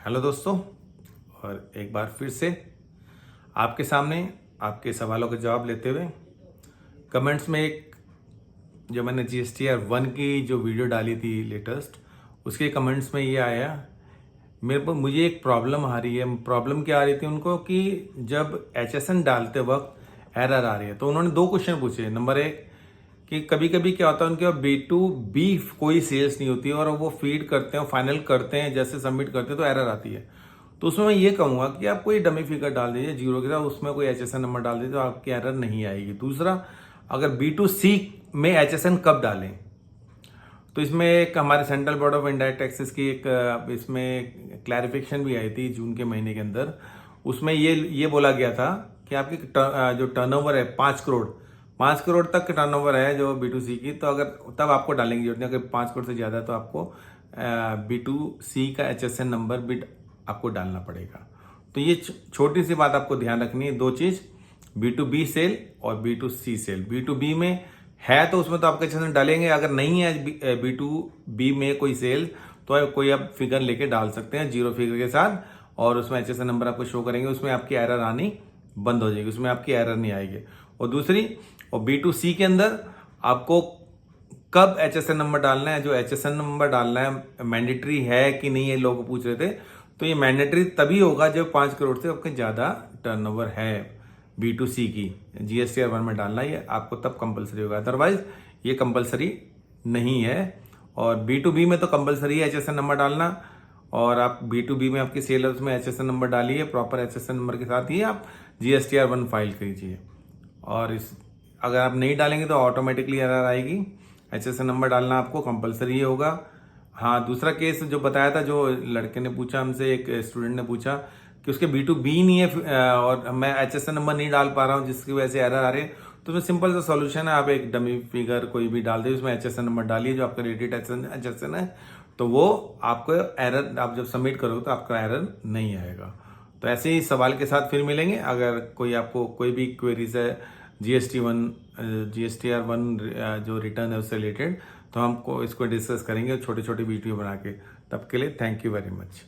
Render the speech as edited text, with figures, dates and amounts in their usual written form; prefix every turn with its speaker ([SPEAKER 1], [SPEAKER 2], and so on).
[SPEAKER 1] Hello दोस्तों, और एक बार फिर से आपके सामने आपके सवालों के जवाब लेते हुए कमेंट्स में एक जो मैंने GSTR 1 की जो वीडियो डाली थी लेटेस्ट, उसके कमेंट्स में ये आया मुझे एक प्रॉब्लम आ रही है। प्रॉब्लम क्या आ रही थी उनको कि जब HSN डालते वक्त एरर आ रही है। तो उन्होंने दो क्वेश्चन पूछे। नंबर एक कि कभी कभी क्या होता है उनके B2B कोई सेल्स नहीं होती है और वो फीड करते हैं, फाइनल करते हैं, जैसे सबमिट करते हैं तो एरर आती है। तो उसमें मैं ये कहूंगा कि आप कोई डमी फिगर डाल दीजिए जीरो के साथ, उसमें कोई HSN नंबर डाल दीजिए तो आपकी एरर नहीं आएगी। दूसरा, अगर B2C में HSN कब डालें, तो इसमें एक हमारे central board of indirect taxes की एक इसमें क्लैरिफिकेशन भी आई थी जून के महीने के अंदर। उसमें ये बोला गया था कि आपकी जो टर्नओवर है 5 करोड़ तक टर्नओवर है जो B2C की, तो अगर तब आपको डालने की जरूरत नहीं। अगर 5 करोड़ से ज्यादा है तो आपको B2C का HSN नंबर भी आपको डालना पड़ेगा। तो ये छोटी सी बात आपको ध्यान रखनी है, दो चीज, B2B सेल और B2C सेल। B2B में है तो उसमें तो आपके HSN डालेंगे, अगर नहीं है B2B में कोई सेल तो कोई आप फिगर लेके डाल सकते हैं जीरो फिगर के साथ, और उसमें HSN नंबर आपको शो करेंगे, उसमें आपकी एरर आनी बंद हो जाएगी, उसमें आपकी एरर नहीं आएगी। और दूसरी, और B2C के अंदर आपको कब HSN नंबर डालना है, जो HSN नंबर डालना है मैंडेटरी है कि नहीं, ये लोग पूछ रहे थे। तो ये मैंडेटरी तभी होगा जब 5 करोड़ से आपके ज्यादा टर्नओवर है B2C की। GSTR 1 में डालना ये आपको तब कंपलसरी होगा, अदरवाइज ये कंपलसरी नहीं है। और B2B में तो कंपलसरी है HSN नंबर डालना, और आप B2B में आपकी सेलर्स में HSN नंबर डालिए, प्रॉपर HSN नंबर के साथ ही आप GSTR 1 फाइल कीजिए। और इस अगर आप नहीं डालेंगे तो ऑटोमेटिकली एरर आएगी। HSN नंबर डालना आपको कंपलसरी होगा। हाँ, दूसरा केस जो बताया था, जो लड़के ने पूछा हमसे, एक स्टूडेंट ने पूछा कि उसके B2B नहीं है और मैं HSN नंबर नहीं डाल पा रहा हूँ जिसकी वजह से एरर आ रही है। तो उसमें सिंपल सा सॉल्यूशन है, आप एक डमी फिगर कोई भी डाल दीजिए, उसमें HSN नंबर डालिए जो आपका रेटेड HSN है, तो वो आपको एरर, आप जब सबमिट करोगे तो आपका एरर नहीं आएगा। तो ऐसे ही सवाल के साथ फिर मिलेंगे। अगर कोई आपको कोई भी क्वेरीज है GSTR 1 जो रिटर्न है उससे रिलेटेड, तो हमको इसको डिस्कस करेंगे छोटे छोटे वीडियो बना के। तब के लिए थैंक यू वेरी मच।